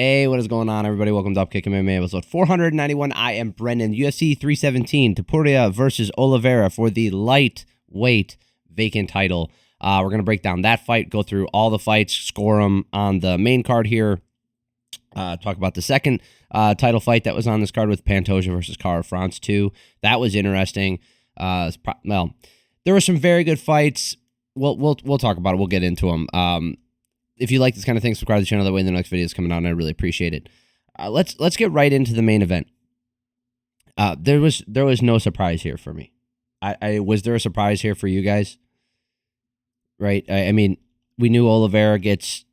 Hey, what is going on, everybody? Welcome to Upkick MMA episode 491. I am Brendan. UFC 317, Topuria versus Oliveira for the lightweight vacant title. We're going to break down that fight, go through all the fights, score them on the main card here, talk about the second title fight that was on this card with Pantoja versus Cara France 2. That was interesting. Well, there were some very good fights. We'll talk about it. We'll get into them. If you like this kind of thing, subscribe to the channel. That way the next video is coming out, and I really appreciate it. Let's get right into the main event. There was no surprise here for me. Was there a surprise here for you guys? Right? I mean, we knew Oliveira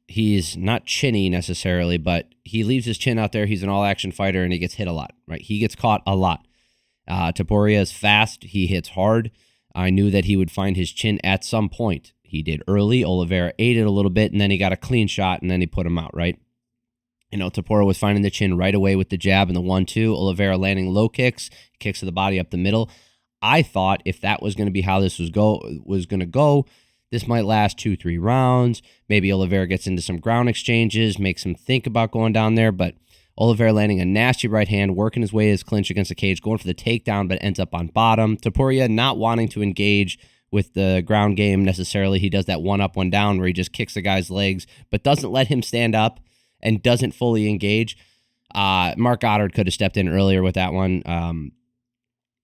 he's not chinny necessarily, but he leaves his chin out there. He's an all-action fighter, and he gets hit a lot, right? He gets caught a lot. Topuria is fast. He hits hard. I knew that he would find his chin at some point. He did early. Oliveira ate it a little bit, and then he got a clean shot, and then he put him out, right? You know, Topuria was finding the chin right away with the jab and the 1-2. Oliveira landing low kicks to the body up the middle. I thought if that was going to be how this was going to go, this might last 2-3 rounds. Maybe Oliveira gets into some ground exchanges, makes him think about going down there, but Oliveira landing a nasty right hand, working his way his clinch against the cage, going for the takedown, but ends up on bottom. Topuria not wanting to engage with the ground game necessarily. He does that one up, one down where he just kicks the guy's legs, but doesn't let him stand up and doesn't fully engage. Mark Goddard could have stepped in earlier with that one.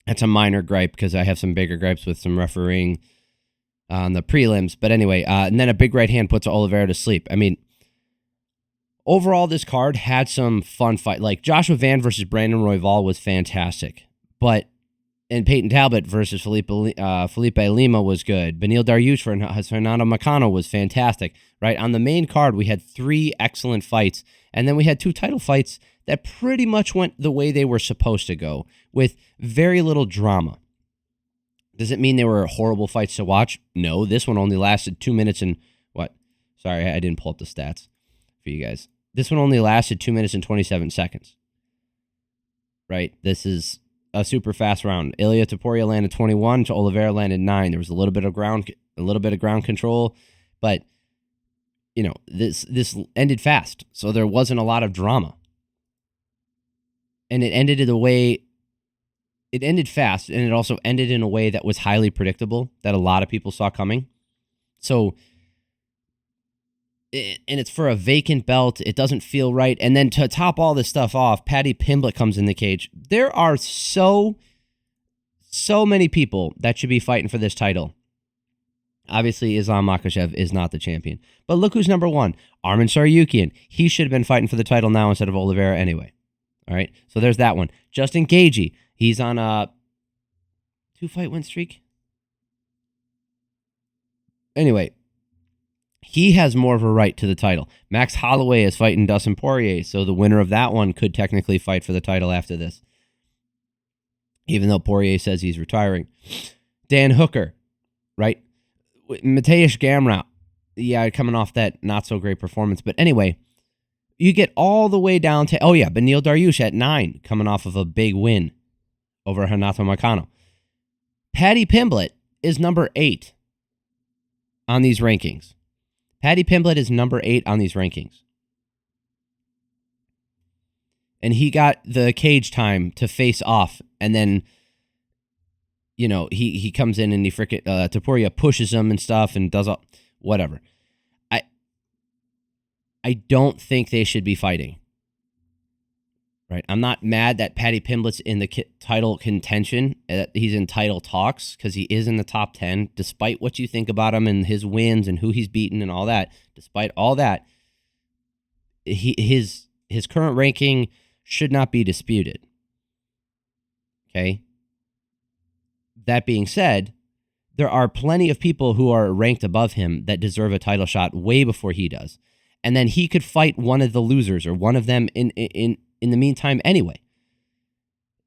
That's a minor gripe because I have some bigger gripes with some refereeing on the prelims. But anyway, and then a big right hand puts Oliveira to sleep. I mean, overall, this card had some fun fight. Like Joshua Van versus Brandon Royval was fantastic, and Payton Talbott versus Felipe Lima was good. Beneil Dariush versus Renato Moicano was fantastic, right? On the main card, we had 3 excellent fights, and then we had 2 title fights that pretty much went the way they were supposed to go, with very little drama. Does it mean they were horrible fights to watch? No, this one only lasted 2 minutes and what? Sorry, I didn't pull up the stats for you guys. This one only lasted 2 minutes and 27 seconds, right? This is a super fast round. Ilia Topuria landed 21, to Oliveira landed 9. There was a little bit of ground control, but you know, this ended fast, so there wasn't a lot of drama. And it ended fast, and it also ended in a way that was highly predictable, that a lot of people saw coming. So, and it's for a vacant belt. It doesn't feel right. And then to top all this stuff off, Paddy Pimblett comes in the cage. There are so many people that should be fighting for this title. Obviously, Islam Makhachev is not the champion. But look who's number 1. Arman Tsarukyan. He should have been fighting for the title now instead of Oliveira anyway. All right, so there's that one. Justin Gaethje. He's on a 2-fight win streak. Anyway, he has more of a right to the title. Max Holloway is fighting Dustin Poirier, so the winner of that one could technically fight for the title after this, even though Poirier says he's retiring. Dan Hooker, right? Mateusz Gamrot, yeah, coming off that not-so-great performance. But anyway, you get all the way down to, Beneil Dariush at 9, coming off of a big win over Renato Moicano. Paddy Pimblett is number 8 on these rankings. Paddy Pimblett is number 8 on these rankings. And he got the cage time to face off. And then, you know, he comes in and Topuria pushes him and stuff and does all, whatever. I don't think they should be fighting. Right? I'm not mad that Paddy Pimblett's in the title contention. He's in title talks because he is in the top 10, despite what you think about him and his wins and who he's beaten and all that. Despite all that, his current ranking should not be disputed. Okay? That being said, there are plenty of people who are ranked above him that deserve a title shot way before he does. And then he could fight one of the losers or one of them in the meantime anyway.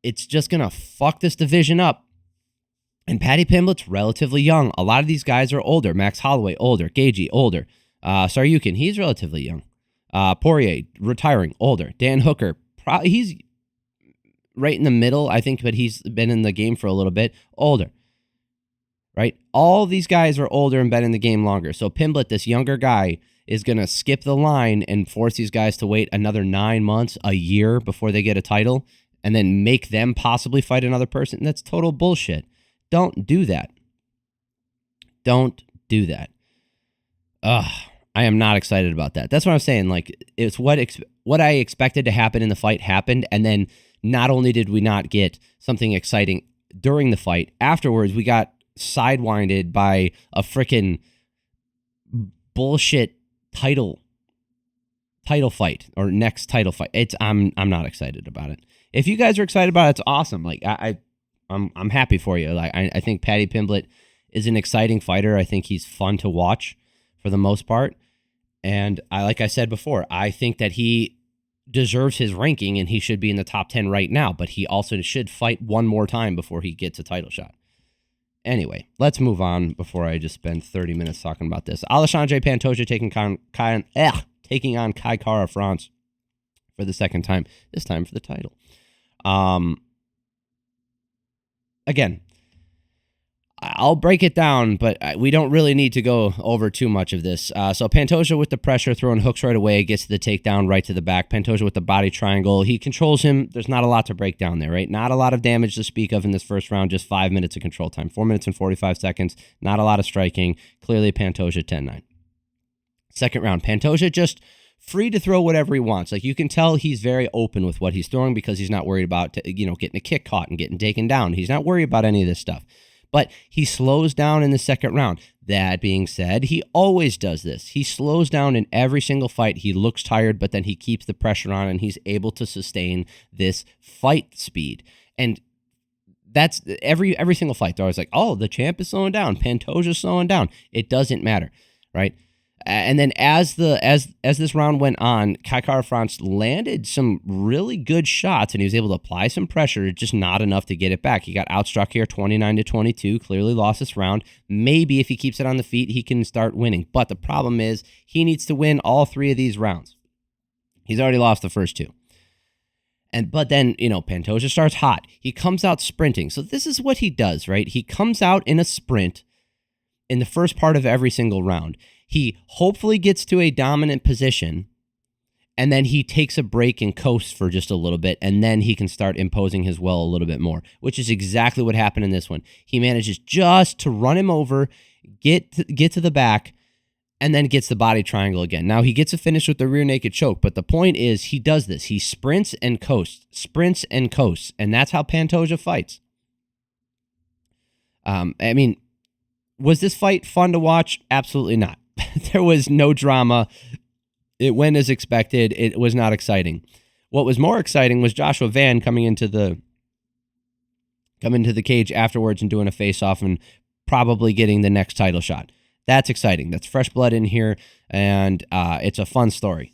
It's just going to fuck this division up. And Paddy Pimblett's relatively young. A lot of these guys are older. Max Holloway, older. Gaethje, older. Tsarukyan, he's relatively young. Poirier, retiring, older. Dan Hooker, he's right in the middle, I think, but he's been in the game for a little bit, older. Right? All these guys are older and been in the game longer. So Pimblett, this younger guy, is going to skip the line and force these guys to wait another 9 months, a year before they get a title, and then make them possibly fight another person. That's total bullshit. Don't do that. Don't do that. Ugh, I am not excited about that. That's what I'm saying. Like, it's what I expected to happen in the fight happened, and then not only did we not get something exciting during the fight, afterwards we got sidewinded by a freaking bullshit title fight or next title fight. I'm not excited about it. If you guys are excited about it, it's awesome. Like I'm happy for you. Like I think Paddy Pimblett is an exciting fighter. I think he's fun to watch for the most part. And like I said before, I think that he deserves his ranking and he should be in the top 10 right now, but he also should fight one more time before he gets a title shot. Anyway, let's move on before I just spend 30 minutes talking about this. Alexandre Pantoja taking on Kai Kara France for the second time, this time for the title. Again, I'll break it down, but we don't really need to go over too much of this. So Pantoja with the pressure, throwing hooks right away, gets to the takedown right to the back. Pantoja with the body triangle. He controls him. There's not a lot to break down there, right? Not a lot of damage to speak of in this first round, just 5 minutes of control time. 4 minutes and 45 seconds. Not a lot of striking. Clearly Pantoja 10-9. Second round, Pantoja just free to throw whatever he wants. Like, you can tell he's very open with what he's throwing because he's not worried about, getting a kick caught and getting taken down. He's not worried about any of this stuff. But he slows down in the second round. That being said, he always does this. He slows down in every single fight. He looks tired, but then he keeps the pressure on, and he's able to sustain this fight speed. And that's every single fight. They're always like, oh, the champ is slowing down. Pantoja's slowing down. It doesn't matter, right? And then as this round went on, Kai Kara France landed some really good shots, and he was able to apply some pressure, just not enough to get it back. He got outstruck here 29-22, clearly lost this round. Maybe if he keeps it on the feet, he can start winning. But the problem is he needs to win all 3 of these rounds. He's already lost the first 2. But then, Pantoja starts hot. He comes out sprinting. So this is what he does, right? He comes out in a sprint in the first part of every single round. He hopefully gets to a dominant position, and then he takes a break and coasts for just a little bit, and then he can start imposing his will a little bit more, which is exactly what happened in this one. He manages just to run him over, get to the back, and then gets the body triangle again. Now, he gets a finish with the rear naked choke, but the point is he does this. He sprints and coasts, and that's how Pantoja fights. Was this fight fun to watch? Absolutely not. There was no drama. It went as expected. It was not exciting. What was more exciting was Joshua Van coming into the cage afterwards and doing a face-off and probably getting the next title shot. That's exciting. That's fresh blood in here, and it's a fun story.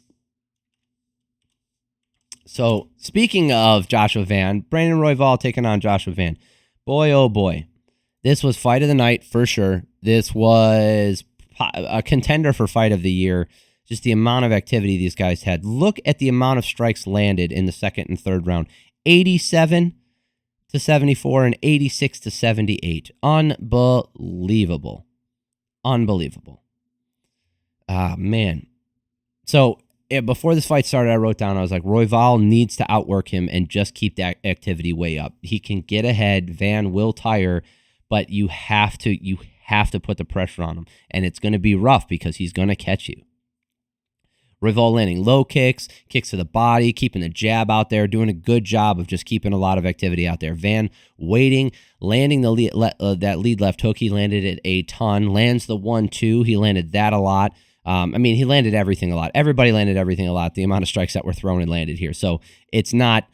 So, speaking of Joshua Van, Brandon Royval taking on Joshua Van. Boy, oh boy. This was fight of the night for sure. This was a contender for fight of the year. Just the amount of activity these guys had. Look at the amount of strikes landed in the second and third round. 87-74 and 86-78. Unbelievable. Man. So before this fight started, I wrote down, I was like, Royval needs to outwork him and just keep that activity way up. He can get ahead. Van will tire, but you have to put the pressure on him, and it's going to be rough because he's going to catch you. Royval landing low kicks to the body, keeping the jab out there, doing a good job of just keeping a lot of activity out there. Van waiting, landing the that lead left hook. He landed it a ton. Lands the 1-2. He landed that a lot. He landed everything a lot. Everybody landed everything a lot. The amount of strikes that were thrown and landed here. So it's not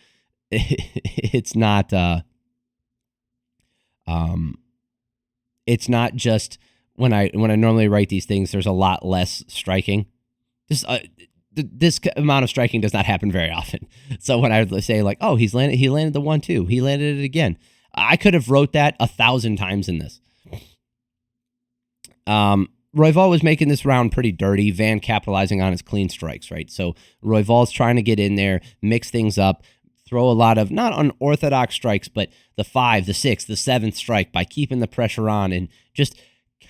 just when I normally write these things, there's a lot less striking. This amount of striking does not happen very often. So when I say like, oh, he landed the 1-2, he landed it again. I could have wrote that 1,000 times in this. Royval was making this round pretty dirty. Van capitalizing on his clean strikes, right? So Royval's trying to get in there, mix things up, throw a lot of not unorthodox strikes, but the 5, the 6, the 7th strike by keeping the pressure on and just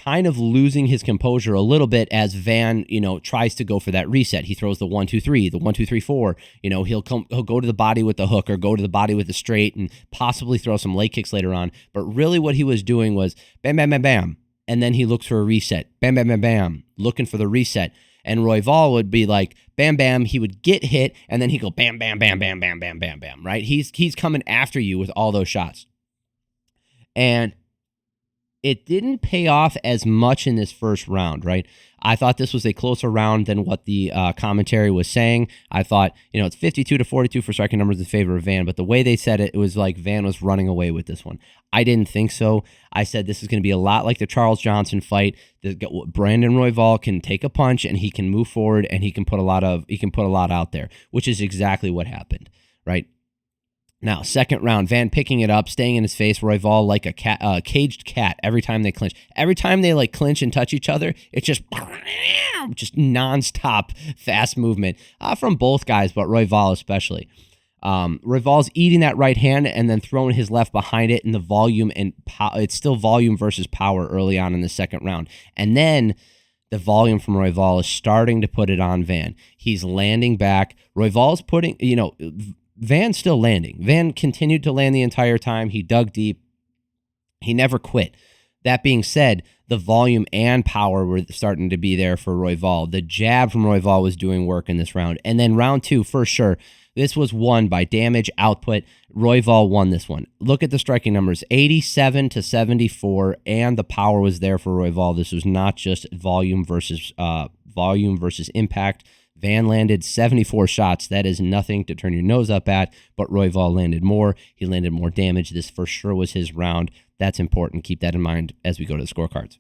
kind of losing his composure a little bit as Van, tries to go for that reset. He throws the 1-2-3, the 1-2-3-4. He'll go to the body with the hook or go to the body with the straight and possibly throw some leg kicks later on. But really what he was doing was bam, bam, bam, bam. And then he looks for a reset. Bam, bam, bam, bam. Looking for the reset. And Royval would be like, bam, bam. He would get hit, and then he'd go bam, bam, bam, bam, bam, bam, bam, bam, right? He's coming after you with all those shots. And it didn't pay off as much in this first round, right? I thought this was a closer round than what the commentary was saying. I thought, it's 52-42 for striking numbers in favor of Van, but the way they said it, it was like Van was running away with this one. I didn't think so. I said this is going to be a lot like the Charles Johnson fight. Brandon Royval can take a punch and he can move forward and he can put a lot out there, which is exactly what happened, right? Now, second round, Van picking it up, staying in his face. Royval like a caged cat every time they clinch. Every time they clinch and touch each other, it's just nonstop fast movement from both guys, but Royval especially. Royval's eating that right hand and then throwing his left behind it, and the volume and it's still volume versus power early on in the second round. And then the volume from Royval is starting to put it on Van. He's landing back. Royval's putting, Van's still landing. Van continued to land the entire time. He dug deep. He never quit. That being said, the volume and power were starting to be there for Royval. The jab from Royval was doing work in this round. And then round two, for sure, this was won by damage output. Royval won this one. Look at the striking numbers, 87-74, and the power was there for Royval. This was not just volume versus impact. Van landed 74 shots. That is nothing to turn your nose up at, but Royval landed more. He landed more damage. This for sure was his round. That's important. Keep that in mind as we go to the scorecards.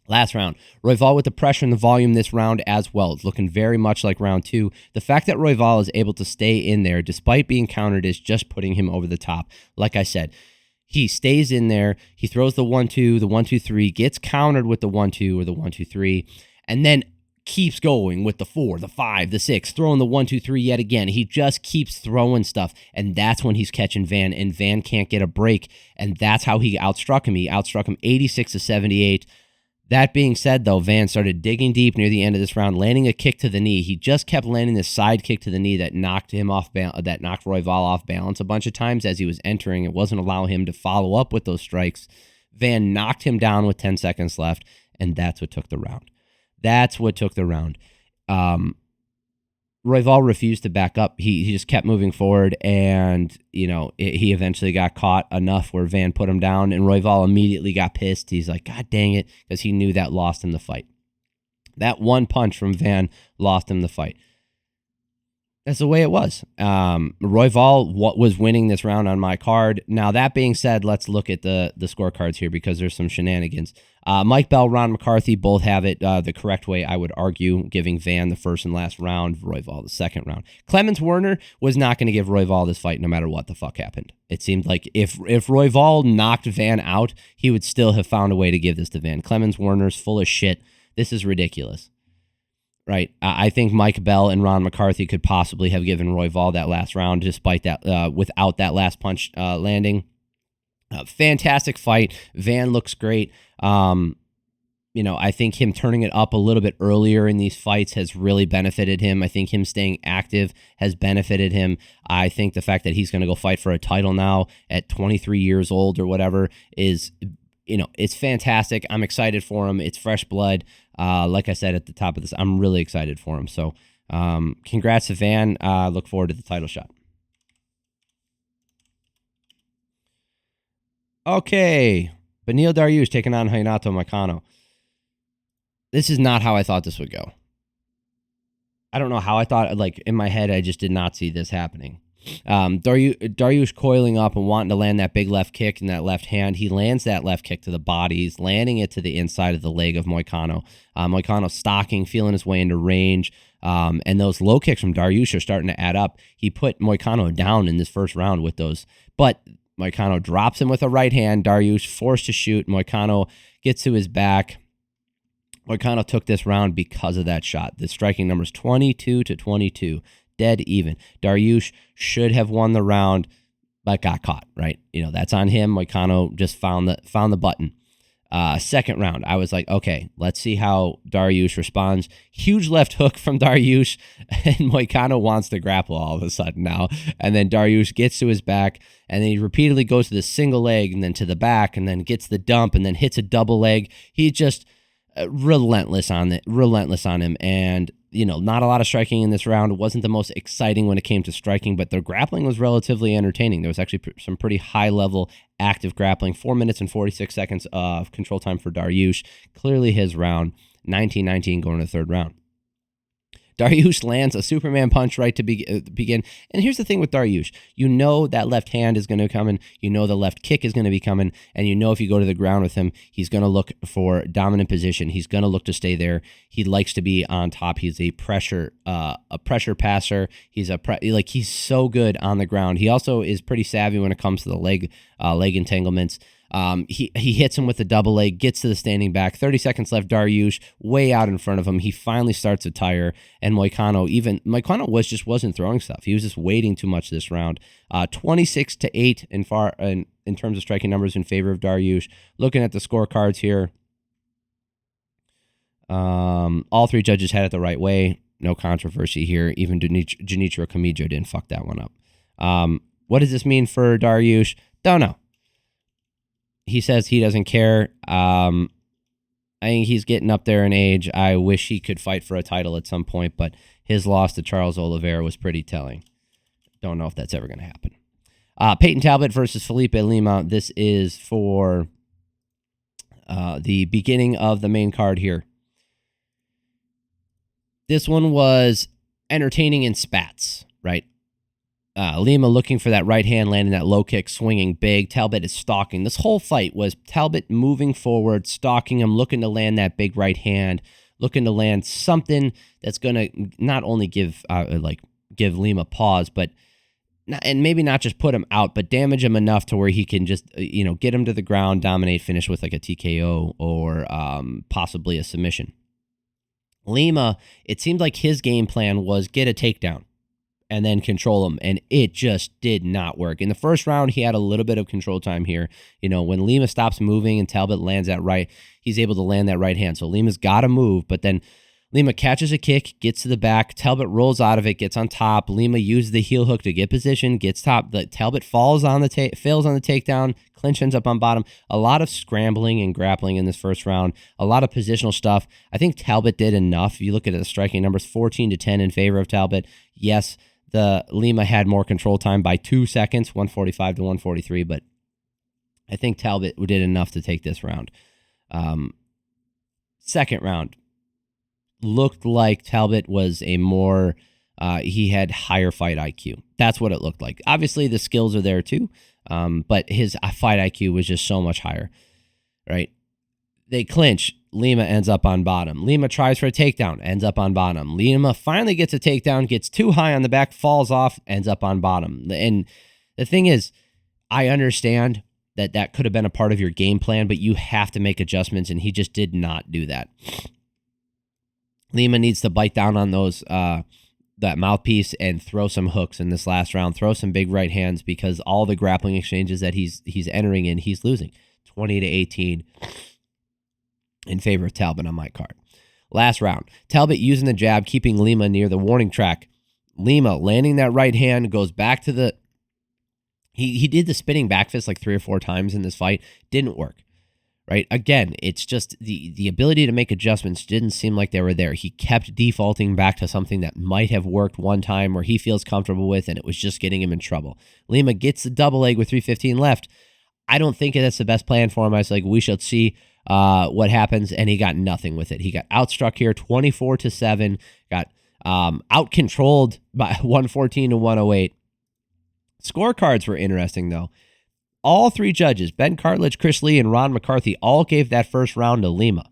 Last round, Royval with the pressure and the volume this round as well. It's looking very much like round two. The fact that Royval is able to stay in there despite being countered is just putting him over the top. Like I said, he stays in there. He throws the 1-2, the 1-2-3, gets countered with the 1-2 or the 1-2-3, and then keeps going with the 4, the 5, the 6, throwing the 1-2-3 yet again. He just keeps throwing stuff, and that's when he's catching Van, and Van can't get a break, and that's how he outstruck him. He outstruck him 86-78. That being said, though, Van started digging deep near the end of this round, landing a kick to the knee. He just kept landing this side kick to the knee that knocked Royval off balance a bunch of times as he was entering. It wasn't allowing him to follow up with those strikes. Van knocked him down with 10 seconds left, and that's what took the round. Royval refused to back up. He just kept moving forward, and he eventually got caught enough where Van put him down, and Royval immediately got pissed. He's like, God dang it, because he knew that lost him the fight. That one punch from Van lost him the fight. That's the way it was. Royval was winning this round on my card. Now, that being said, let's look at the scorecards here because there's some shenanigans. Mike Bell, Ron McCarthy both have it the correct way, I would argue, giving Van the first and last round, Royval the second round. Clemens Werner was not going to give Royval this fight no matter what the fuck happened. It seemed like if Royval knocked Van out, he would still have found a way to give this to Van. Clemens Werner's full of shit. This is ridiculous. Right, I think Mike Bell and Ron McCarthy could possibly have given Royval that last round, despite that, without that last punch landing. Fantastic fight. Van looks great. I think him turning it up a little bit earlier in these fights has really benefited him. I think him staying active has benefited him. I think the fact that he's going to go fight for a title now at 23 years old or whatever is, it's fantastic. I'm excited for him. It's fresh blood. Like I said at the top of this, I'm really excited for him. So congrats to Van. Look forward to the title shot. Okay. Beneil Dariush taking on Renato Moicano. This is not how I thought this would go. I don't know how I thought, in my head, I just did not see this happening. Dariush coiling up and wanting to land that big left kick in that left hand. He lands that left kick to the body. He's landing it to the inside of the leg of Moicano. Moicano stalking, feeling his way into range. And those low kicks from Dariush are starting to add up. He put Moicano down in this first round with those. But Moicano drops him with a right hand. Dariush forced to shoot. Moicano gets to his back. Moicano took this round because of that shot. The striking numbers 22-22. Dead even. Dariush should have won the round, but got caught, right? That's on him. Moicano just found the button. Second round, I was like, okay, let's see how Dariush responds. Huge left hook from Dariush, and Moicano wants to grapple all of a sudden now. And then Dariush gets to his back, and then he repeatedly goes to the single leg and then to the back, and then gets the dump and then hits a double leg. He just relentless on him. And, not a lot of striking in this round. It wasn't the most exciting when it came to striking, but the grappling was relatively entertaining. There was actually some pretty high-level active grappling. 4 minutes and 46 seconds of control time for Dariush. Clearly his round. 19-19 going to the third round. Dariush lands a Superman punch right to begin. And here's the thing with Dariush. That left hand is going to come in. The left kick is going to be coming. And if you go to the ground with him, he's going to look for dominant position. He's going to look to stay there. He likes to be on top. He's a pressure passer. He's he's so good on the ground. He also is pretty savvy when it comes to the leg entanglements. He hits him with a double leg, gets to the standing back. 30 seconds left. Dariush way out in front of him. He finally starts to tire, and Moicano wasn't throwing stuff. He was just waiting too much this round. 26-8 in terms of striking numbers in favor of Dariush. Looking at the scorecards here, all three judges had it the right way. No controversy here. Even Junichiro Kamijo didn't fuck that one up. What does this mean for Dariush? Don't know. He says he doesn't care. I think he's getting up there in age. I wish he could fight for a title at some point, but his loss to Charles Oliveira was pretty telling. Don't know if that's ever going to happen. Payton Talbott versus Felipe Lima. This is for the beginning of the main card here. This one was entertaining in spats, right? Lima looking for that right hand, landing that low kick, swinging big. Talbott is stalking. This whole fight was Talbott moving forward, stalking him, looking to land that big right hand, looking to land something that's going to not only give Lima pause, but maybe not just put him out, but damage him enough to where he can just get him to the ground, dominate, finish with like a TKO or possibly a submission. Lima, it seemed like his game plan was get a takedown and then control him, and it just did not work. In the first round, he had a little bit of control time here. When Lima stops moving and Talbott lands that right, he's able to land that right hand. So Lima's got to move, but then Lima catches a kick, gets to the back. Talbott rolls out of it, gets on top. Lima uses the heel hook to get position, gets top. Talbott fails on the takedown. Clinch ends up on bottom. A lot of scrambling and grappling in this first round. A lot of positional stuff. I think Talbott did enough. If you look at the striking numbers, 14-10 in favor of Talbott. Yes, the Lima had more control time by 2 seconds, 145 to 143, but I think Talbott did enough to take this round. Second round looked like Talbott was he had higher fight IQ. That's what it looked like. Obviously, the skills are there too, but his fight IQ was just so much higher, right? They clinch. Lima ends up on bottom. Lima tries for a takedown, ends up on bottom. Lima finally gets a takedown, gets too high on the back, falls off, ends up on bottom. And the thing is, I understand that could have been a part of your game plan, but you have to make adjustments, and he just did not do that. Lima needs to bite down on those that mouthpiece and throw some hooks in this last round, throw some big right hands, because all the grappling exchanges that he's entering in, he's losing 20-18. In favor of Talbott on my card. Last round, Talbott using the jab, keeping Lima near the warning track. Lima landing that right hand, goes back to the... He did the spinning back fist like 3 or 4 times in this fight. Didn't work, right? Again, it's just the ability to make adjustments didn't seem like they were there. He kept defaulting back to something that might have worked one time where he feels comfortable with, and it was just getting him in trouble. Lima gets the double leg with 3:15 left. I don't think that's the best plan for him. I was like, we shall see what happens, and he got nothing with it. He got outstruck here 24-7, got out-controlled by 114 to 108. Scorecards were interesting, though. All 3 judges, Ben Cartledge, Chris Lee, and Ron McCarthy, all gave that first round to Lima.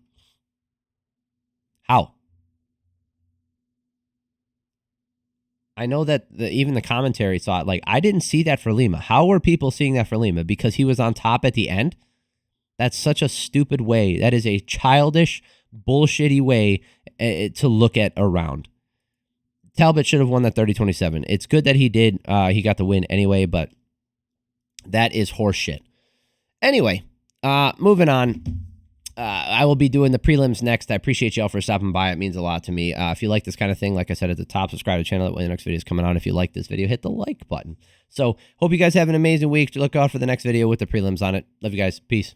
How? I know that even the commentary saw it. Like, I didn't see that for Lima. How were people seeing that for Lima? Because he was on top at the end? That's such a stupid way. That is a childish, bullshitty way to look at a round. Talbott should have won that 30-27. It's good that he did. He got the win anyway, but that is horse shit. Anyway, moving on. I will be doing the prelims next. I appreciate y'all for stopping by. It means a lot to me. If you like this kind of thing, like I said at the top, subscribe to the channel. That way the next video is coming out. If you like this video, hit the like button. So hope you guys have an amazing week. Look out for the next video with the prelims on it. Love you guys. Peace.